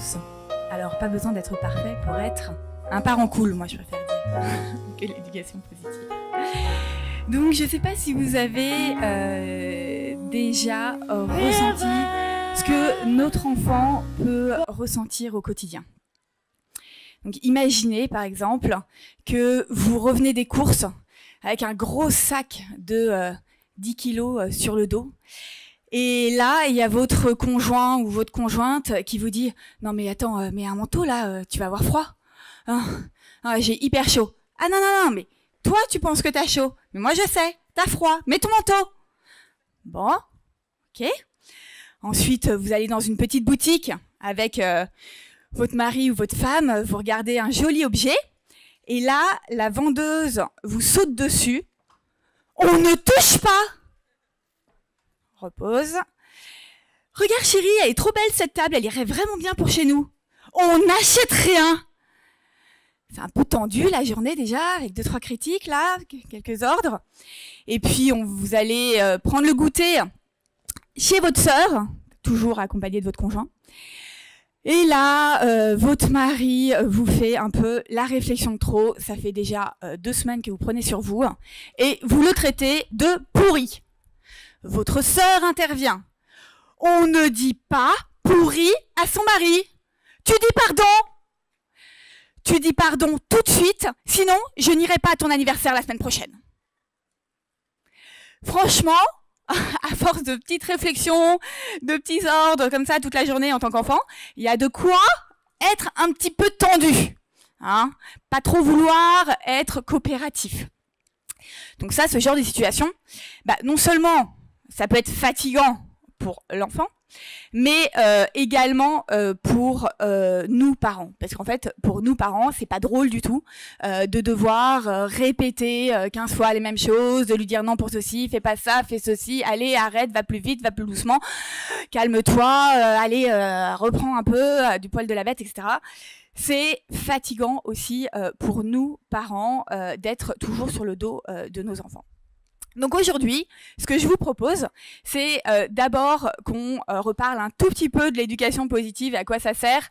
tous. Alors, pas besoin d'être parfait pour être un parent cool, moi je préfère dire, que l'éducation positive. Donc, je ne sais pas si vous avez déjà ressenti ce que notre enfant peut ressentir au quotidien. Donc, imaginez, par exemple, que vous revenez des courses avec un gros sac de 10 kilos sur le dos. Et là, il y a votre conjoint ou votre conjointe qui vous dit « Non mais attends, mets un manteau là, tu vas avoir froid. J'ai hyper chaud. » « Ah non, mais toi tu penses que t'as chaud. Mais moi je sais, t'as froid. Mets ton manteau. » Bon, ok. Ensuite, vous allez dans une petite boutique avec votre mari ou votre femme, vous regardez un joli objet. Et là, la vendeuse vous saute dessus. « On ne touche pas !» Repose. « Regarde chérie, elle est trop belle cette table, elle irait vraiment bien pour chez nous. On n'achète rien !» C'est un peu tendu la journée déjà, avec 2-3 critiques là, quelques ordres. Et puis vous allez prendre le goûter chez votre sœur, toujours accompagnée de votre conjoint. Et là, votre mari vous fait un peu la réflexion de trop. Ça fait déjà 2 semaines que vous prenez sur vous. Et vous le traitez de pourri. Votre sœur intervient. On ne dit pas pourri à son mari. Tu dis pardon. Tu dis pardon tout de suite, sinon je n'irai pas à ton anniversaire la semaine prochaine. Franchement, à force de petites réflexions, de petits ordres comme ça toute la journée en tant qu'enfant, il y a de quoi être un petit peu tendu. Hein, pas trop vouloir être coopératif. Donc ça, ce genre de situation, non seulement ça peut être fatigant pour l'enfant, mais également pour nous parents. Parce qu'en fait, pour nous parents, c'est pas drôle du tout de devoir répéter 15 fois les mêmes choses, de lui dire non pour ceci, fais pas ça, fais ceci, allez, arrête, va plus vite, va plus doucement, calme-toi, allez, reprends un peu du poil de la bête, etc. C'est fatigant aussi pour nous parents d'être toujours sur le dos de nos enfants. Donc aujourd'hui, ce que je vous propose, c'est d'abord qu'on reparle un tout petit peu de l'éducation positive et à quoi ça sert.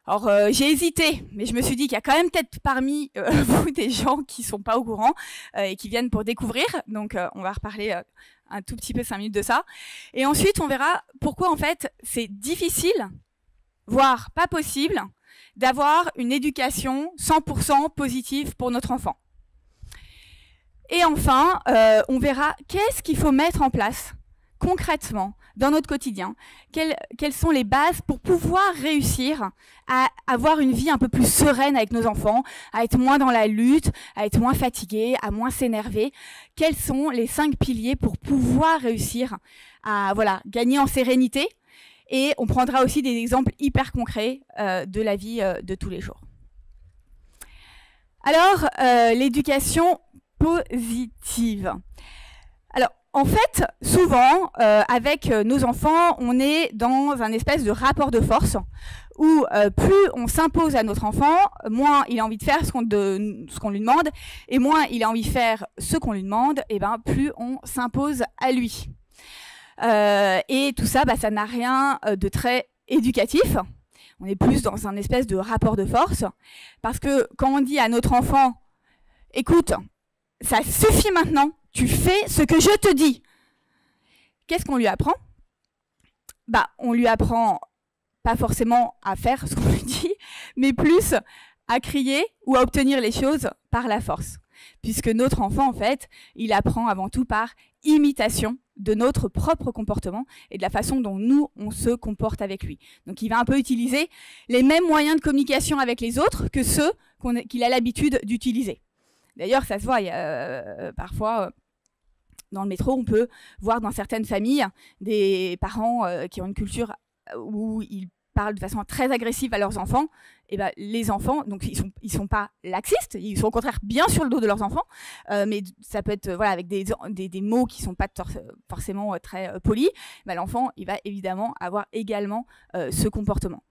Alors j'ai hésité, mais je me suis dit qu'il y a quand même peut-être parmi vous des gens qui sont pas au courant et qui viennent pour découvrir. Donc on va reparler un tout petit peu 5 minutes de ça. Et ensuite, on verra pourquoi en fait c'est difficile, voire pas possible, d'avoir une éducation 100% positive pour notre enfant. Et enfin, on verra qu'est-ce qu'il faut mettre en place concrètement dans notre quotidien. Quelles sont les bases pour pouvoir réussir à avoir une vie un peu plus sereine avec nos enfants, à être moins dans la lutte, à être moins fatigué, à moins s'énerver. Quels sont les 5 piliers pour pouvoir réussir à gagner en sérénité. Et on prendra aussi des exemples hyper concrets de la vie de tous les jours. Alors, l'éducation positive. Alors, en fait, souvent, avec nos enfants, on est dans un espèce de rapport de force où plus on s'impose à notre enfant, moins il a envie de faire ce qu'on lui demande, et moins il a envie de faire ce qu'on lui demande, et plus on s'impose à lui. Et tout ça, ça n'a rien de très éducatif. On est plus dans un espèce de rapport de force, parce que quand on dit à notre enfant « Écoute, ça suffit maintenant, tu fais ce que je te dis », qu'est-ce qu'on lui apprend? On lui apprend pas forcément à faire ce qu'on lui dit, mais plus à crier ou à obtenir les choses par la force. Puisque notre enfant, en fait, il apprend avant tout par imitation de notre propre comportement et de la façon dont nous, on se comporte avec lui. Donc, il va un peu utiliser les mêmes moyens de communication avec les autres que ceux qu'il a l'habitude d'utiliser. D'ailleurs, ça se voit, parfois, dans le métro, on peut voir dans certaines familles des parents qui ont une culture où ils parlent de façon très agressive à leurs enfants. Et les enfants, donc ils sont pas laxistes, ils sont au contraire bien sur le dos de leurs enfants, mais ça peut être avec des mots qui sont pas forcément très polis. L'enfant, il va évidemment avoir également ce comportement.